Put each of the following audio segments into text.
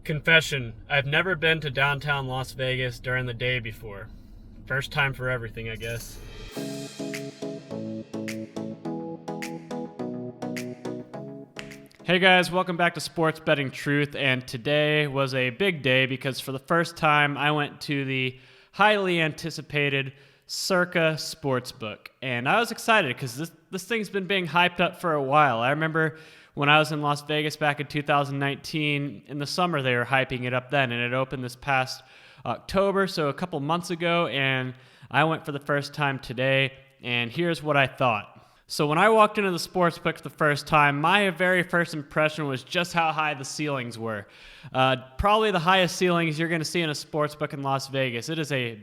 Confession, I've never been to downtown Las Vegas during the day before. First time for everything, I guess. Hey guys, welcome back to Sports Betting Truth, and today was a big day because for the first time I went to the highly anticipated Circa Sportsbook, and I was excited because this thing's been being hyped up for a while. I remember when I was in Las Vegas back in 2019, in the summer they were hyping it up then, and it opened this past October, so a couple months ago, and I went for the first time today, and here's what I thought. So when I walked into the sportsbook the first time, my very first impression was just how high the ceilings were. Probably the highest ceilings you're going to see in a sportsbook in Las Vegas. It is a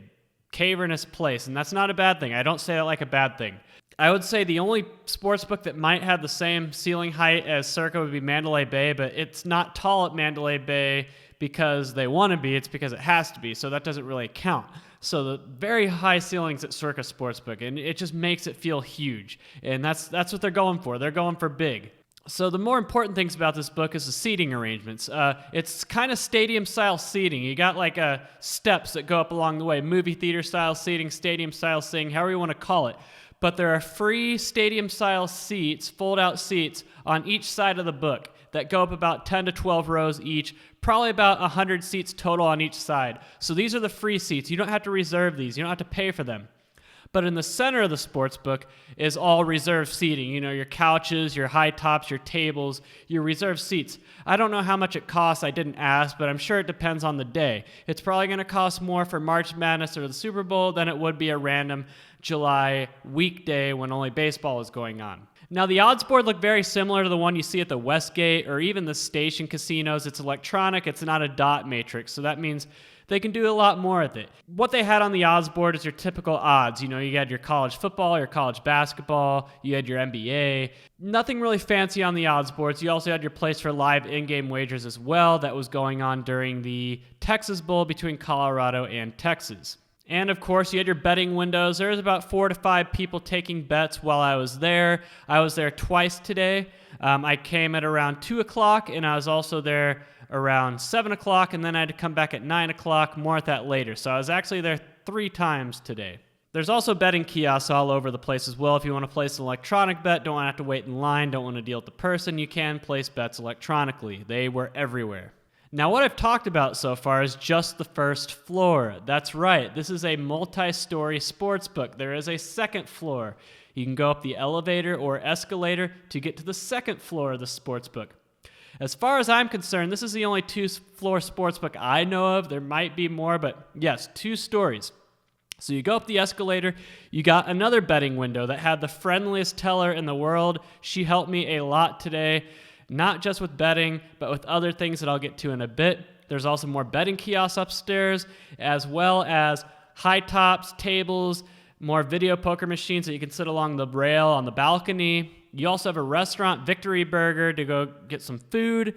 cavernous place, and that's not a bad thing. I don't say that like a bad thing. I would say the only sportsbook that might have the same ceiling height as Circa would be Mandalay Bay, but it's not tall at Mandalay Bay because they want to be. It's because it has to be, so that doesn't really count. So the very high ceilings at Circa Sportsbook, and it just makes it feel huge. And that's what they're going for. They're going for big. So the more important things about this book is the seating arrangements. It's kind of stadium-style seating. You got like steps that go up along the way, movie theater-style seating, stadium-style seating, however you want to call it. But there are free stadium-style seats, fold-out seats, on each side of the book that go up about 10 to 12 rows each, probably about 100 seats total on each side. So these are the free seats. You don't have to reserve these. You don't have to pay for them. But in the center of the sportsbook is all reserved seating. You know, your couches, your high tops, your tables, your reserved seats. I don't know how much it costs. I didn't ask, but I'm sure it depends on the day. It's probably going to cost more for March Madness or the Super Bowl than it would be a random July weekday when only baseball is going on. Now, the odds board look very similar to the one you see at the Westgate or even the station casinos. It's electronic. It's not a dot matrix, so that means they can do a lot more with it. What they had on the odds board is your typical odds. You know, you had your college football, your college basketball, you had your NBA. Nothing really fancy on the odds boards. You also had your place for live in-game wagers as well that was going on during the Texas Bowl between Colorado and Texas. And of course, you had your betting windows. There was about 4 to 5 people taking bets while I was there. I was there twice today. I came at around 2 o'clock, and I was also there around 7 o'clock, and then I had to come back at 9 o'clock. More at that later. So I was actually there 3 times today. There's also betting kiosks all over the place as well. If you want to place an electronic bet, don't want to have to wait in line, don't want to deal with the person, you can place bets electronically. They were everywhere. Now, what I've talked about so far is just the first floor. That's right. This is a multi-story sportsbook. There is a second floor. You can go up the elevator or escalator to get to the second floor of the sportsbook. As far as I'm concerned, this is the only 2-floor sportsbook I know of. There might be more, but yes, 2 stories. So you go up the escalator, you got another betting window that had the friendliest teller in the world. She helped me a lot today. Not just with betting, but with other things that I'll get to in a bit. There's also more betting kiosks upstairs, as well as high tops, tables, more video poker machines that you can sit along the rail on the balcony. You also have a restaurant, Victory Burger, to go get some food.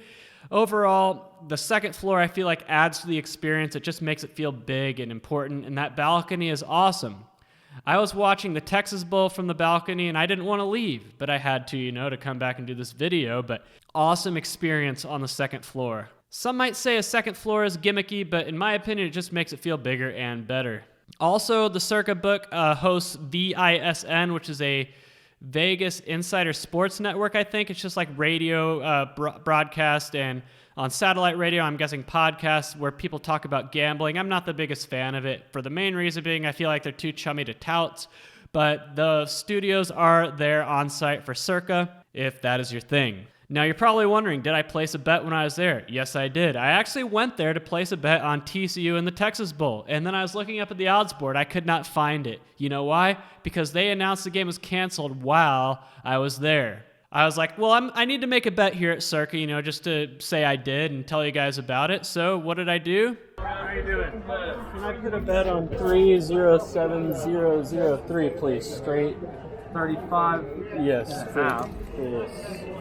Overall, the second floor I feel like adds to the experience. It just makes it feel big and important, and that balcony is awesome. I was watching the Texas Bowl from the balcony, and I didn't want to leave, but I had to, to come back and do this video. But awesome experience on the second floor. Some might say a second floor is gimmicky, but in my opinion, it just makes it feel bigger and better. Also, the Circa book hosts VISN, which is a Vegas Insider Sports Network, I think. It's just like radio broadcast, and on satellite radio, I'm guessing podcasts where people talk about gambling. I'm not the biggest fan of it, for the main reason being I feel like they're too chummy to tout, but the studios are there on site for Circa, if that is your thing. Now, you're probably wondering, did I place a bet when I was there? Yes, I did. I actually went there to place a bet on TCU in the Texas Bowl, and then I was looking up at the odds board. I could not find it. You know why? Because they announced the game was canceled while I was there. I was like, well, I need to make a bet here at Circa, just to say I did and tell you guys about it. So what did I do? How are you doing? Can I put a bet on 307003, please? Straight. 35. Yes. Wow. Yes.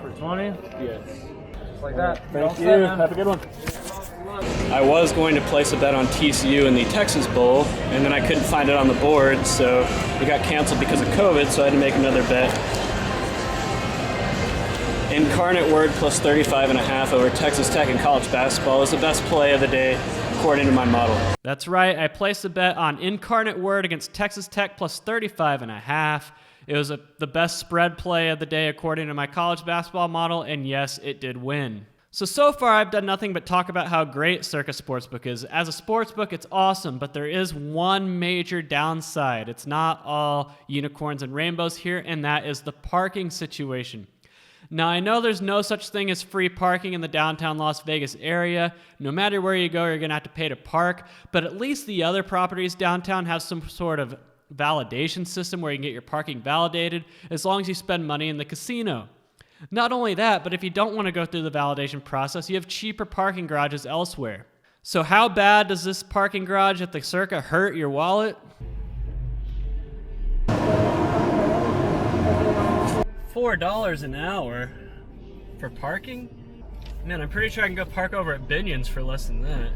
For 20? Yes. Just like that. Thank you. Have a good one. I was going to place a bet on TCU in the Texas Bowl, and then I couldn't find it on the board, so it got canceled because of COVID, so I had to make another bet. Incarnate Word plus 35.5 over Texas Tech in college basketball is the best play of the day, according to my model. That's right. I placed a bet on Incarnate Word against Texas Tech plus 35.5. It was the best spread play of the day, according to my college basketball model, and yes, it did win. So far, I've done nothing but talk about how great Circa Sportsbook is. As a sportsbook, it's awesome, but there is one major downside. It's not all unicorns and rainbows here, and that is the parking situation. Now, I know there's no such thing as free parking in the downtown Las Vegas area. No matter where you go, you're going to have to pay to park, but at least the other properties downtown have some sort of validation system where you can get your parking validated as long as you spend money in the casino. Not only that, but if you don't want to go through the validation process, you have cheaper parking garages elsewhere. So how bad does this parking garage at the Circa hurt your wallet? $4 an hour for parking? Man, I'm pretty sure I can go park over at Binion's for less than that.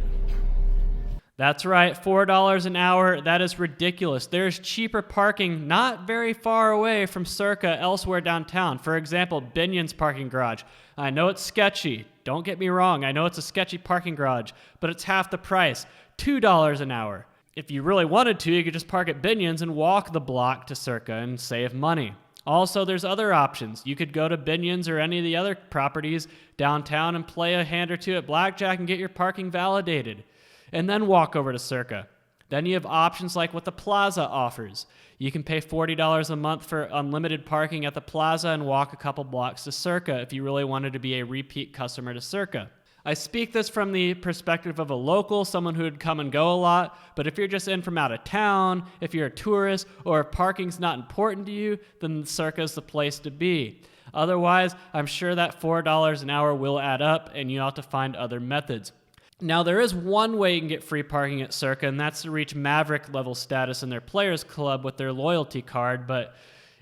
That's right, $4 an hour. That is ridiculous. There's cheaper parking not very far away from Circa elsewhere downtown. For example, Binion's parking garage. I know it's sketchy. Don't get me wrong. I know it's a sketchy parking garage, but it's half the price, $2 an hour. If you really wanted to, you could just park at Binion's and walk the block to Circa and save money. Also, there's other options. You could go to Binion's or any of the other properties downtown and play a hand or two at blackjack and get your parking validated, and then walk over to Circa. Then you have options like what the Plaza offers. You can pay $40 a month for unlimited parking at the Plaza and walk a couple blocks to Circa if you really wanted to be a repeat customer to Circa. I speak this from the perspective of a local, someone who would come and go a lot, but if you're just in from out of town, if you're a tourist, or if parking's not important to you, then Circa's the place to be. Otherwise, I'm sure that $4 an hour will add up and you'll have to find other methods. Now, there is one way you can get free parking at Circa, and that's to reach Maverick level status in their Players Club with their loyalty card, but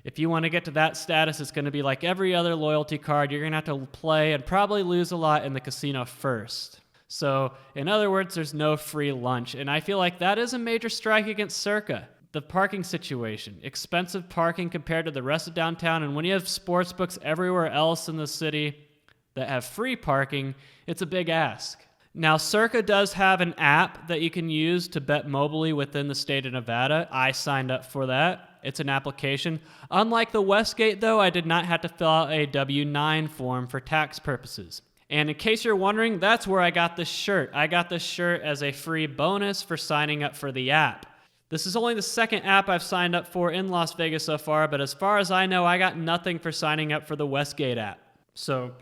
if you want to get to that status, it's going to be like every other loyalty card. You're going to have to play and probably lose a lot in the casino first. So, in other words, there's no free lunch, and I feel like that is a major strike against Circa. The parking situation, expensive parking compared to the rest of downtown, and when you have sports books everywhere else in the city that have free parking, it's a big ask. Now, Circa does have an app that you can use to bet mobily within the state of Nevada. I signed up for that. It's an application. Unlike the Westgate, though, I did not have to fill out a W-9 form for tax purposes. And in case you're wondering, that's where I got this shirt. I got this shirt as a free bonus for signing up for the app. This is only the second app I've signed up for in Las Vegas so far, but as far as I know, I got nothing for signing up for the Westgate app. So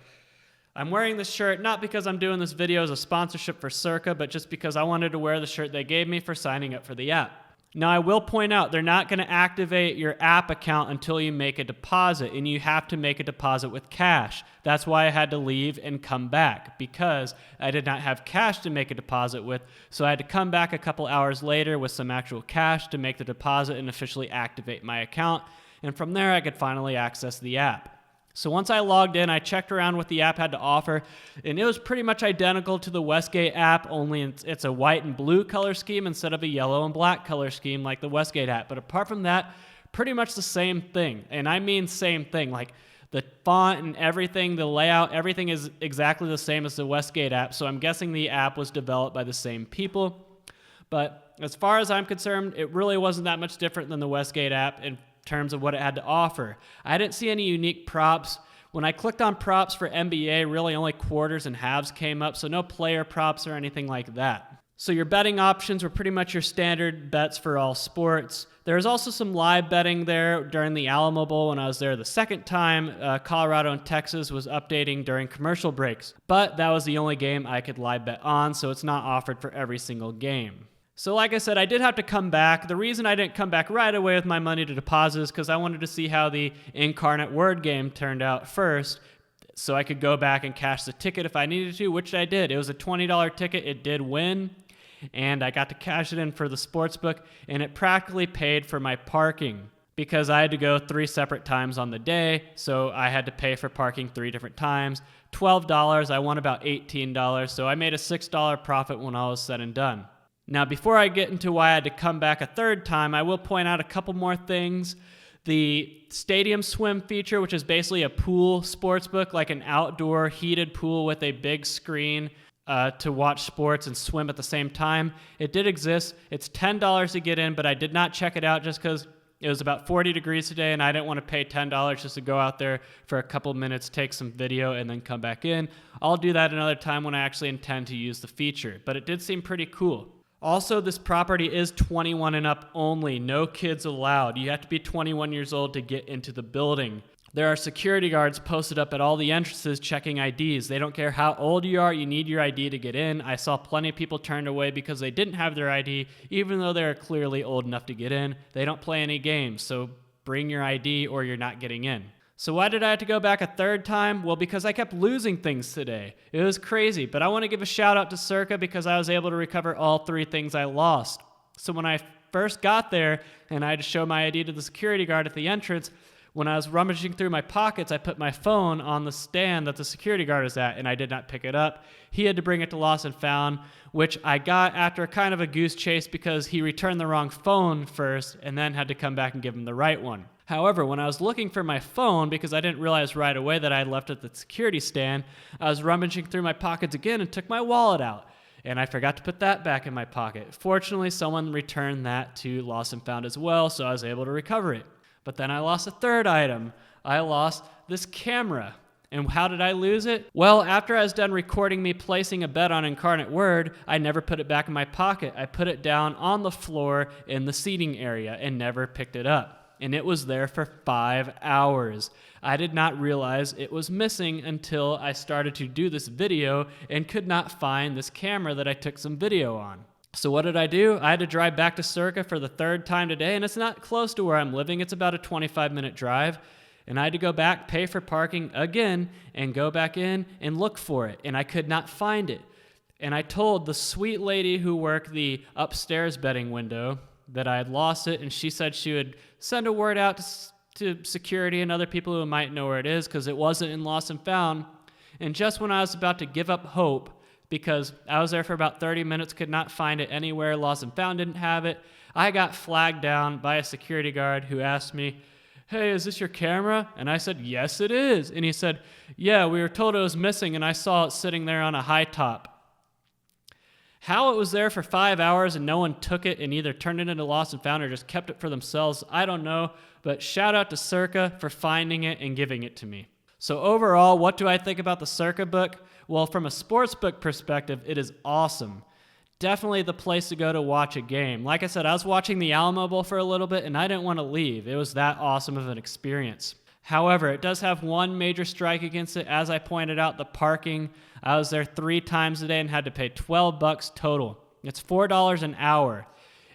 I'm wearing this shirt not because I'm doing this video as a sponsorship for Circa, but just because I wanted to wear the shirt they gave me for signing up for the app. Now, I will point out, they're not going to activate your app account until you make a deposit, and you have to make a deposit with cash. That's why I had to leave and come back, because I did not have cash to make a deposit with, so I had to come back a couple hours later with some actual cash to make the deposit and officially activate my account, and from there I could finally access the app. So once I logged in, I checked around what the app had to offer, and it was pretty much identical to the Westgate app, only it's a white and blue color scheme instead of a yellow and black color scheme like the Westgate app. But apart from that, pretty much the same thing. And I mean same thing. Like the font and everything, the layout, everything is exactly the same as the Westgate app. So I'm guessing the app was developed by the same people. But as far as I'm concerned, it really wasn't that much different than the Westgate app in terms of what it had to offer. I didn't see any unique props. When I clicked on props for NBA, really only quarters and halves came up, so no player props or anything like that. So your betting options were pretty much your standard bets for all sports. There was also some live betting there during the Alamo Bowl when I was there the second time. Colorado and Texas was updating during commercial breaks, but that was the only game I could live bet on, so it's not offered for every single game. So like I said, I did have to come back. The reason I didn't come back right away with my money to deposit is because I wanted to see how the Incarnate Word game turned out first, so I could go back and cash the ticket if I needed to, which I did. It was a $20 ticket. It did win, and I got to cash it in for the sportsbook, and it practically paid for my parking because I had to go 3 separate times on the day, so I had to pay for parking 3 different times. $12, I won about $18, so I made a $6 profit when all was said and done. Now, before I get into why I had to come back a third time, I will point out a couple more things. The stadium swim feature, which is basically a pool sportsbook, like an outdoor heated pool with a big screen to watch sports and swim at the same time. It did exist. It's $10 to get in, but I did not check it out just because it was about 40 degrees today, and I didn't want to pay $10 just to go out there for a couple minutes, take some video, and then come back in. I'll do that another time when I actually intend to use the feature, but it did seem pretty cool. Also, this property is 21 and up only. No kids allowed. You have to be 21 years old to get into the building. There are security guards posted up at all the entrances checking IDs. They don't care how old you are. You need your ID to get in. I saw plenty of people turned away because they didn't have their ID, even though they're clearly old enough to get in. They don't play any games, so bring your ID or you're not getting in. So why did I have to go back a third time? Well, because I kept losing things today. It was crazy, but I want to give a shout out to Circa because I was able to recover all 3 things I lost. So when I first got there and I had to show my ID to the security guard at the entrance, when I was rummaging through my pockets, I put my phone on the stand that the security guard was at, and I did not pick it up. He had to bring it to Lost and Found, which I got after kind of a goose chase because he returned the wrong phone first and then had to come back and give him the right one. However, when I was looking for my phone, because I didn't realize right away that I had left it at the security stand, I was rummaging through my pockets again and took my wallet out. And I forgot to put that back in my pocket. Fortunately, someone returned that to Lost and Found as well, so I was able to recover it. But then I lost a third item. I lost this camera. And how did I lose it? Well, after I was done recording me placing a bet on Incarnate Word, I never put it back in my pocket. I put it down on the floor in the seating area and never picked it up. And it was there for 5 hours. I did not realize it was missing until I started to do this video and could not find this camera that I took some video on. So what did I do? I had to drive back to Circa for the 3rd time today, and it's not close to where I'm living. It's about a 25-minute drive, and I had to go back, pay for parking again, and go back in and look for it, and I could not find it. And I told the sweet lady who worked the upstairs betting window that I had lost it, and she said she would send a word out to security and other people who might know where it is because it wasn't in Lost and Found. And just when I was about to give up hope, because I was there for about 30 minutes, could not find it anywhere, Lost and Found didn't have it, I got flagged down by a security guard who asked me, "Hey, is this your camera?" And I said, "Yes, it is." And he said, "Yeah, we were told it was missing, and I saw it sitting there on a high top." How it was there for 5 hours and no one took it and either turned it into Lost and Found or just kept it for themselves, I don't know, but shout out to Circa for finding it and giving it to me. So overall, what do I think about the Circa book? Well, from a sportsbook perspective, it is awesome. Definitely the place to go to watch a game. Like I said, I was watching the Alamo Bowl for a little bit and I didn't want to leave. It was that awesome of an experience. However, it does have one major strike against it. As I pointed out, the parking. I was there 3 times a day and had to pay $12 total. It's $4 an hour.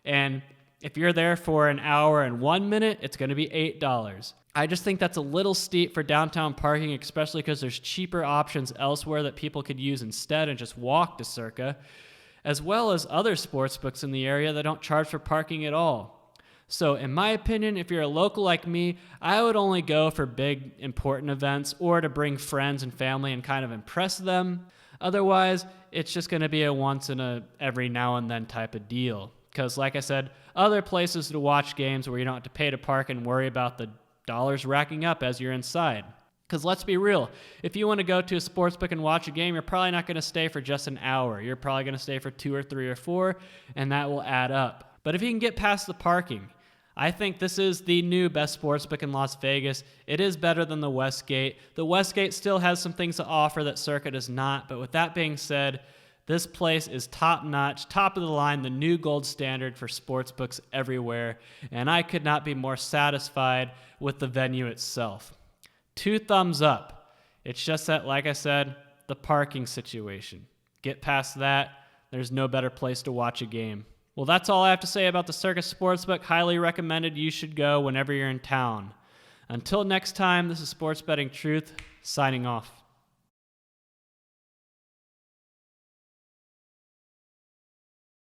And if you're there for an hour and 1 minute, it's going to be $8. I just think that's a little steep for downtown parking, especially because there's cheaper options elsewhere that people could use instead and just walk to Circa, as well as other sports books in the area that don't charge for parking at all. So in my opinion, if you're a local like me, I would only go for big, important events or to bring friends and family and kind of impress them. Otherwise, it's just going to be a once in a every now and then type of deal. Because like I said, other places to watch games where you don't have to pay to park and worry about the dollars racking up as you're inside. Because let's be real, if you want to go to a sportsbook and watch a game, you're probably not going to stay for just an hour. You're probably going to stay for 2 or 3 or 4, and that will add up. But if you can get past the parking, I think this is the new best sportsbook in Las Vegas. It is better than the Westgate. The Westgate still has some things to offer that Circa does not, but with that being said, this place is top-notch, top of the line, the new gold standard for sportsbooks everywhere, and I could not be more satisfied with the venue itself. 2 thumbs up. It's just that, like I said, the parking situation. Get past that, there's no better place to watch a game. Well, that's all I have to say about the Circa Sportsbook. Highly recommended. You should go whenever you're in town. Until next time, this is Sports Betting Truth, signing off.